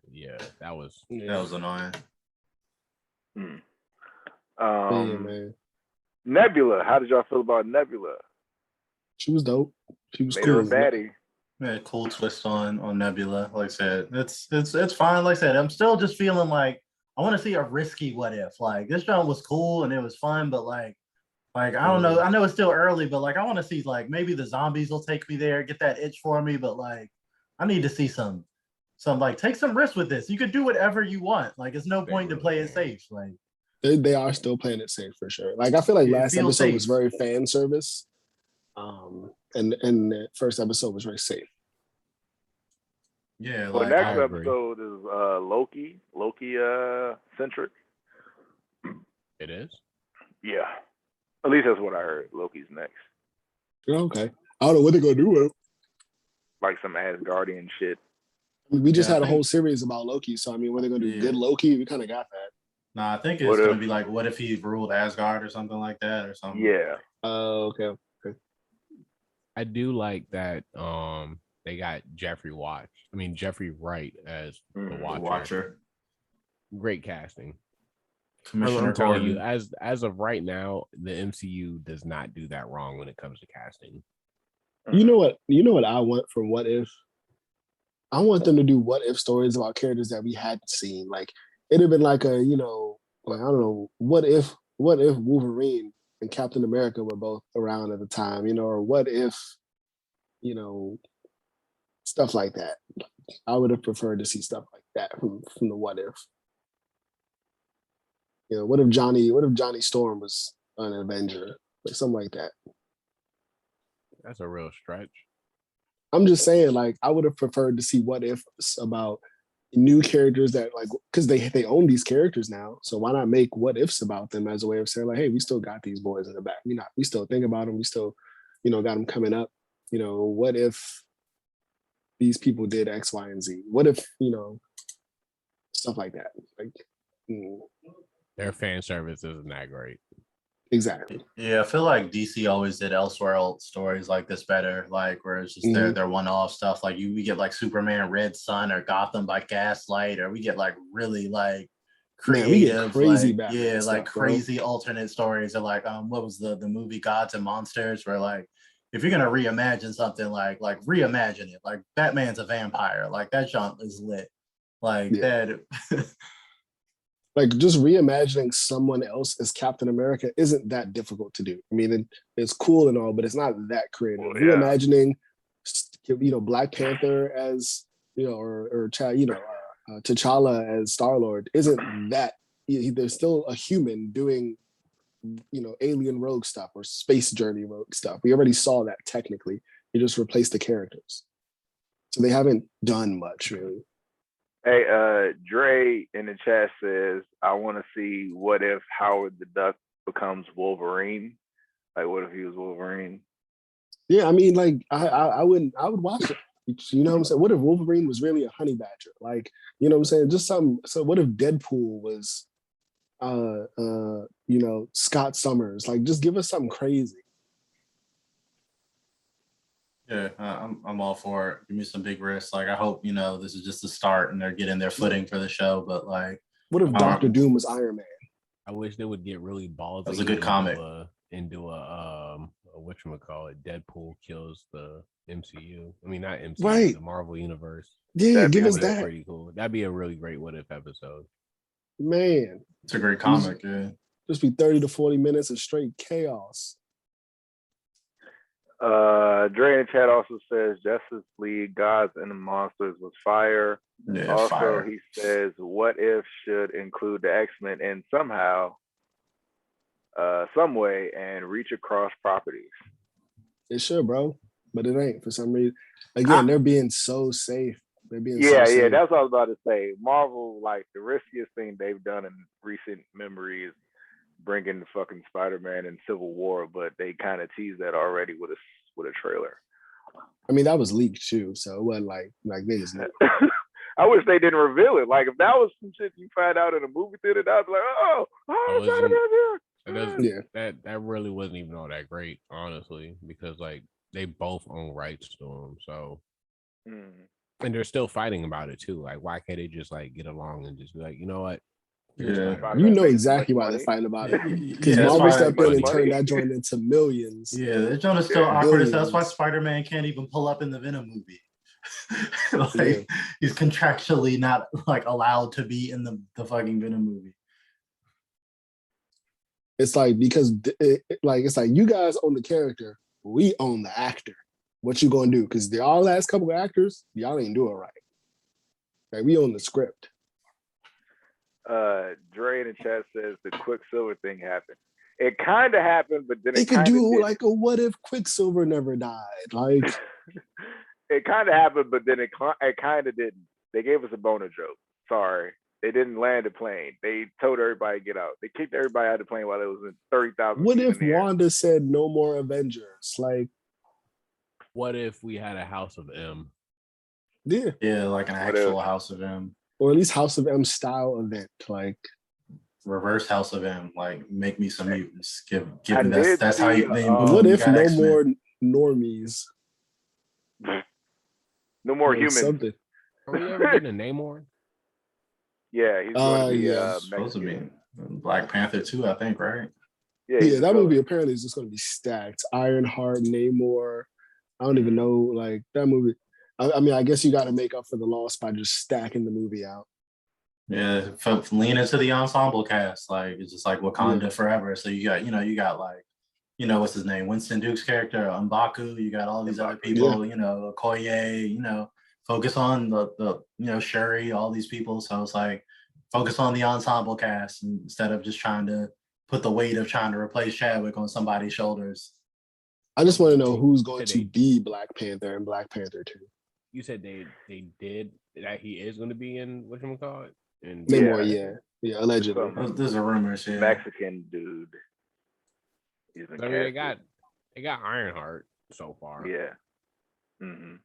that was annoying. Man. Nebula, how did y'all feel about Nebula? She was dope. She was Made cool. her a baddie. Yeah, cool twist on Nebula. Like I said, it's fine. Like I said, I'm still just feeling like I want to see a risky what if. Like this show was cool and it was fun, but like I don't know. I know it's still early, but like I want to see like maybe the zombies will take me there, get that itch for me. But like I need to see some like take some risks with this. You could do whatever you want. Like it's no point to play it safe. Like they are still playing it safe for sure. Like I feel like last episode was very fan service. And the first episode was very safe. Yeah, well, next episode is Loki centric. It is? Yeah. At least that's what I heard. Loki's next. Okay. I don't know what they're gonna do with it. Like some Asgardian shit. We just had a whole series about Loki, so I mean, what they're gonna do? Good Loki? We kind of got that. Nah, I think it's gonna be like, what if he ruled Asgard or something like that, or something? Yeah. Okay. I do like that. They got Jeffrey Wright as the Watcher. Great casting. Commissioner I'm telling you, as of right now, the MCU does not do that wrong when it comes to casting. You know what I want from What If? I want them to do what if stories about characters that we hadn't seen. Like it'd have been like I don't know, what if Wolverine and Captain America were both around at the time, or what if, stuff like that. I would have preferred to see stuff like that from the what if. What if Johnny Storm was an Avenger? Like something like that. That's a real stretch. I'm just saying, like, I would have preferred to see what ifs about new characters that, like, because they own these characters now. So why not make what ifs about them as a way of saying, like, hey, we still got these boys in the back. We still think about them. We still, got them coming up. What if these people did X, Y, and Z? What if, stuff like that? Like, their fan service isn't that great. Exactly. Yeah, I feel like DC always did Elseworld stories like this better, like where it's just their one-off stuff. Like we get like Superman Red Sun or Gotham by Gaslight, or we get like really like creative, crazy like, like crazy alternate stories. Or like what was the movie Gods and Monsters, where like if you're gonna reimagine something, like reimagine it. Like Batman's a vampire, like that genre is lit. Like that. Like just reimagining someone else as Captain America isn't that difficult to do. I mean, it's cool and all, but it's not that creative. Well, reimagining, Black Panther as, or T'Challa as StarLord isn't that. There's still a human doing, alien rogue stuff or space journey rogue stuff. We already saw that technically. You just replace the characters. So they haven't done much really. Hey, Dre in the chat says, I want to see what if Howard the Duck becomes Wolverine. Like, what if he was Wolverine? Yeah, I mean, like, I would watch it. You know what I'm saying? What if Wolverine was really a honey badger? Like, you know what I'm saying? Just something. So what if Deadpool was, Scott Summers? Like, just give us something crazy. Yeah, I'm all for it. Give me some big risks. Like, I hope, this is just the start and they're getting their footing for the show. But like, what if Dr. Doom was Iron Man? I wish they would get really ballsy. That was a good comic. Into a whatchamacallit, Deadpool kills the MCU. I mean, not MCU, right? The Marvel Universe. Yeah, give us that. Pretty cool. That'd be a really great what if episode. Man, it's a great comic. Yeah. Just be 30 to 40 minutes of straight chaos. Dre in chat also says Justice League Gods and the Monsters was fire. Yeah, Also, fire. he says What If should include the X-Men in somehow, some way, and reach across properties. It should, bro, but it ain't for some reason. Again, they're being so safe. They're being yeah, so safe. that's what I was about to say. Marvel, like the riskiest thing they've done in recent memory is bringing the fucking Spider-Man and Civil War, but they kind of teased that already with a trailer. I mean, that was leaked too, so it wasn't like they just knew. I wish they didn't reveal it. Like if that was some shit you find out in a movie theater, I'd be like, that really wasn't even all that great, honestly, because like they both own rights to them, so and they're still fighting about it too. Like, why can't they just like get along and just be like, you know what? Yeah, you know exactly why they're fighting about it. Because Marvel stepped in and turned that joint into millions. Yeah, that joint is still awkward. That's why Spider-Man can't even pull up in the Venom movie. He's contractually not like allowed to be in the fucking Venom movie. It's like because it's like you guys own the character, we own the actor. What you gonna do? Because the all last couple of actors, y'all ain't do it right. Like we own the script. Dre in the chat says the Quicksilver thing happened. It kind of happened, but then they could do like a what if Quicksilver never died? Like it kind of happened, but then it kind of didn't. They gave us a boner joke. Sorry, they didn't land the plane. They told everybody to get out. They kicked everybody out of the plane while it was in 30,000. What if Wanda said no more Avengers? Like, what if we had a House of M? Yeah, like an actual House of M. Or at least House of M style event, like reverse House of M, like make me some mutants. Given that's how you name. What if no X-Men. More normies? No more humans. Something. Are we ever getting a Namor? Yeah, he's going to be supposed to be Black Panther 2, I think, right? Yeah, that movie apparently is just going to be stacked. Ironheart, Namor. I don't even know, like that movie. I mean, I guess you got to make up for the loss by just stacking the movie out. Yeah, lean into the ensemble cast. Like it's just like Wakanda forever. So you got like, what's his name? Winston Duke's character, M'Baku. You got all these other people, Okoye, focus on the Shuri, all these people. So it's like focus on the ensemble cast instead of just trying to put the weight of trying to replace Chadwick on somebody's shoulders. I just want to know who's going to be Black Panther and Black Panther 2. You said they did that he is going to be in whatchamacallit? Namor, yeah, allegedly. There's a rumor, shit. Mexican dude. I mean, they got Ironheart so far. Yeah. Mm-hmm.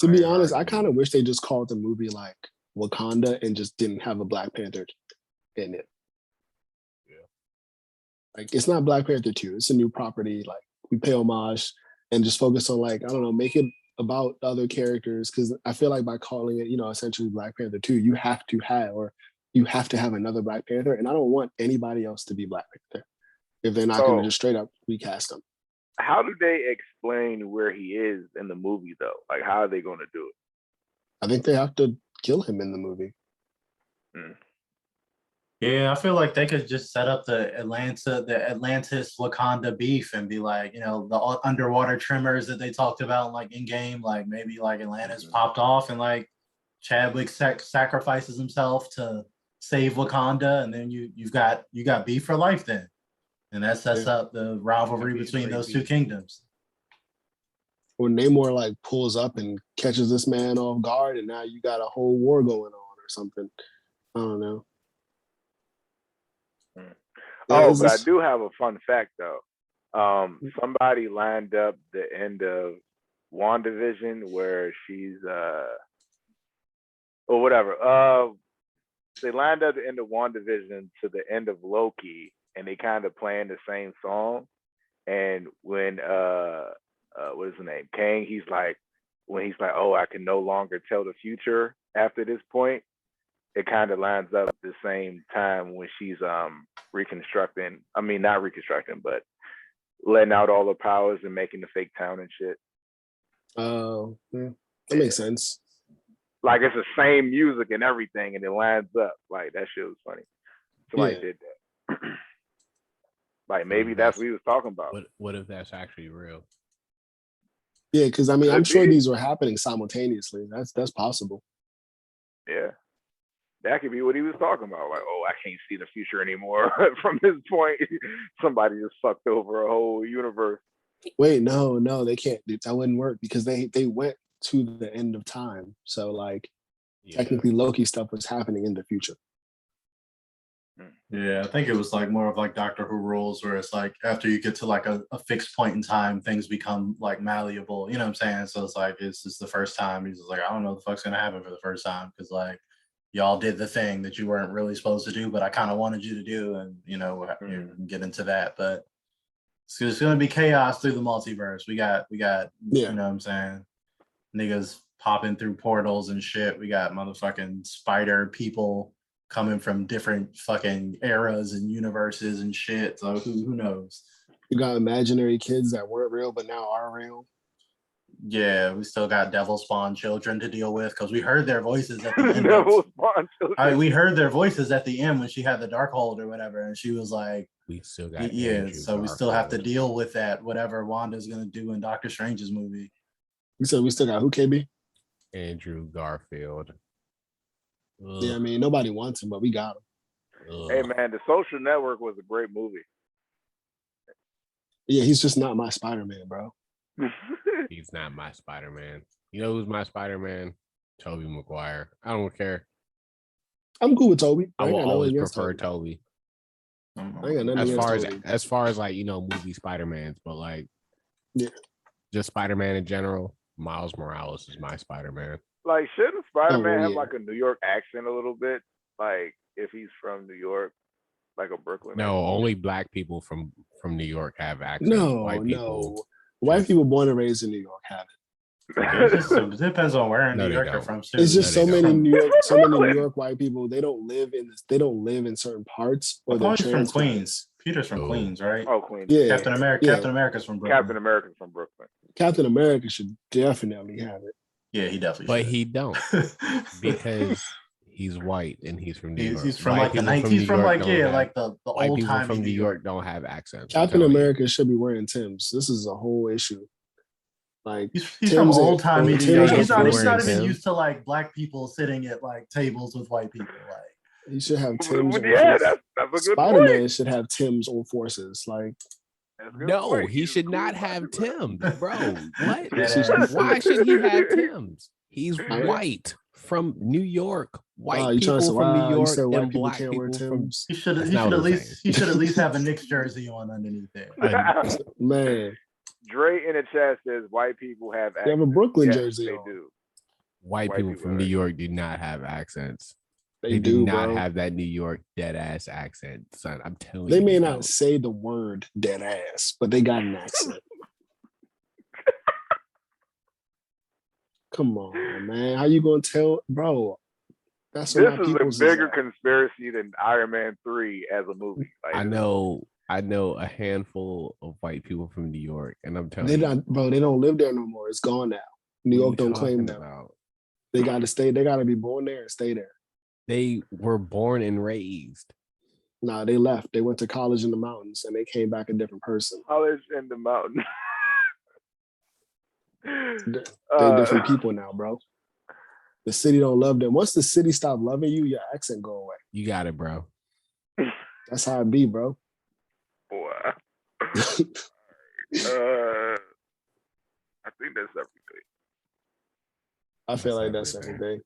To be honest, I kind of wish they just called the movie like Wakanda and just didn't have a Black Panther in it. Yeah. Like it's not Black Panther 2. It's a new property. Like we pay homage and just focus on like, I don't know, make it about other characters, because I feel like by calling it, essentially Black Panther 2, you have to have another Black Panther, and I don't want anybody else to be Black Panther if they're not going to just straight up recast him. How do they explain where he is in the movie, though? Like, how are they going to do it? I think they have to kill him in the movie. Yeah, I feel like they could just set up the Atlantis Wakanda beef and be like, the underwater tremors that they talked about like in game, like maybe like Atlantis popped off and like Chadwick sacrifices himself to save Wakanda, and then you got beef for life then, and that sets up the rivalry between those two kingdoms. Or Namor like pulls up and catches this man off guard, and now you got a whole war going on or something. I don't know. Oh, but I do have a fun fact though. Somebody lined up the end of WandaVision where she's or whatever. They lined up the end of WandaVision to the end of Loki, and they kind of playing the same song. And when what is his name? Kang, he's like, oh, I can no longer tell the future after this point. It kind of lines up the same time when she's reconstructing. I mean, not reconstructing, but letting out all the powers and making the fake town and shit. Oh, that makes sense. Like it's the same music and everything, and it lines up. Like that shit was funny. Somebody did that. Like maybe that's what he was talking about. What if that's actually real? Yeah, because I mean, I'm Could sure be. these were happening simultaneously. That's possible. Yeah. That could be what he was talking about. Like, oh, I can't see the future anymore. From this point, somebody just fucked over a whole universe. Wait, no, they can't. That wouldn't work because they went to the end of time. So like, technically, Loki stuff was happening in the future. Yeah, I think it was like more of like Doctor Who rules, where it's like after you get to like a fixed point in time, things become like malleable. You know what I'm saying? So it's like it's just the first time. He's just like, I don't know what the fuck's gonna happen for the first time because like y'all did the thing that you weren't really supposed to do, but I kind of wanted you to do, and you know, get into that. But it's gonna be chaos through the multiverse. We got you know what I'm saying? Niggas popping through portals and shit. We got motherfucking spider people coming from different fucking eras and universes and shit. So who knows? You got imaginary kids that weren't real but now are real. Yeah, we still got devil spawn children to deal with because we heard their voices at the end. Devil spawn children. We heard their voices at the end when she had the dark hold or whatever, and she was like, "We still got Andrew so Garfield. We still have to deal with that. Whatever Wanda's gonna do in Doctor Strange's movie." You said we still got who, KB? Andrew Garfield. Ugh. Yeah, I mean nobody wants him, but we got him. Ugh. Hey man, The Social Network was a great movie. Yeah, he's just not my Spider-Man, bro. He's not my Spider-Man. You know who's my Spider-Man? Tobey Maguire. I don't care. I'm cool with Toby. I will always prefer Toby. As far as like, you know, movie Spider-Mans, but like just Spider-Man in general, Miles Morales is my Spider-Man. Like, shouldn't Spider-Man have like a New York accent a little bit? Like if he's from New York, like a Brooklyn. No, only black people from New York have accents. White people born and raised in New York have it. It depends on where in New York they're from. It's just so many New York white people. They don't live in certain parts. Or they're from Queens. Peter's from Queens, right? Oh, Queens. Yeah. Captain America's from Brooklyn. Captain America's from Brooklyn. Captain America should definitely have it. Yeah, he definitely. But should. He don't because he's white and he's from New York. He's from like the 90s. He's from like the old time from New York don't have accents. Captain America should be wearing Timbs. This is a whole issue. Like he's from old time New York. He's not even used to like black people sitting at like tables with white people. Like he should have Timbs. Yeah, that's a good Spider-Man point. should have Timbs or Forces. Like no, he should not have Timbs, bro. What? Why should he have Timbs? He's white from New York. White people from New York and black people from. He should at least have a Knicks jersey on underneath there. Man, Dre in the chat says white people have accents. They have a Brooklyn jersey. They on. do. White people from New York do not have accents. They do not have that New York dead ass accent, son. I'm telling you. They may not say the word dead ass, but they got an accent. Come on, man. How you gonna tell, bro? This is a bigger conspiracy than Iron Man 3 as a movie. Like, I know a handful of white people from New York, and I'm telling you, bro, they don't live there no more. It's gone now. New York don't claim them. They gotta stay. They gotta be born there and stay there. They were born and raised. Nah, they left. They went to college in the mountains, and they came back a different person. College in the mountains. They're different people now, bro. The city don't love them. Once the city stop loving you, your accent go away. You got it, bro. That's how it be, bro. Boy. I think that's everything. I feel like that's everything.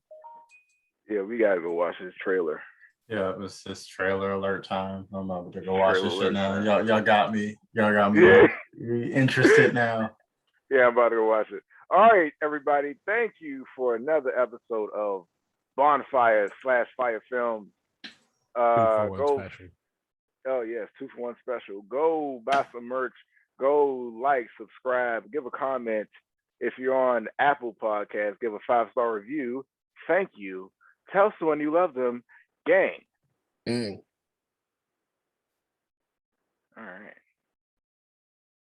Yeah, we gotta go watch this trailer. Yeah, it was this trailer alert time. I'm about to go watch this shit now. Y'all got me. Y'all got me interested now. Yeah, I'm about to go watch it. All right, everybody. Thank you for another episode of BonFIYA / Fire Films. Go. Oh yes, 2-for-1 special. Go buy some merch. Go like, subscribe, give a comment. If you're on Apple Podcasts, give a 5-star review. Thank you. Tell someone you love them. Gang. Mm. All right.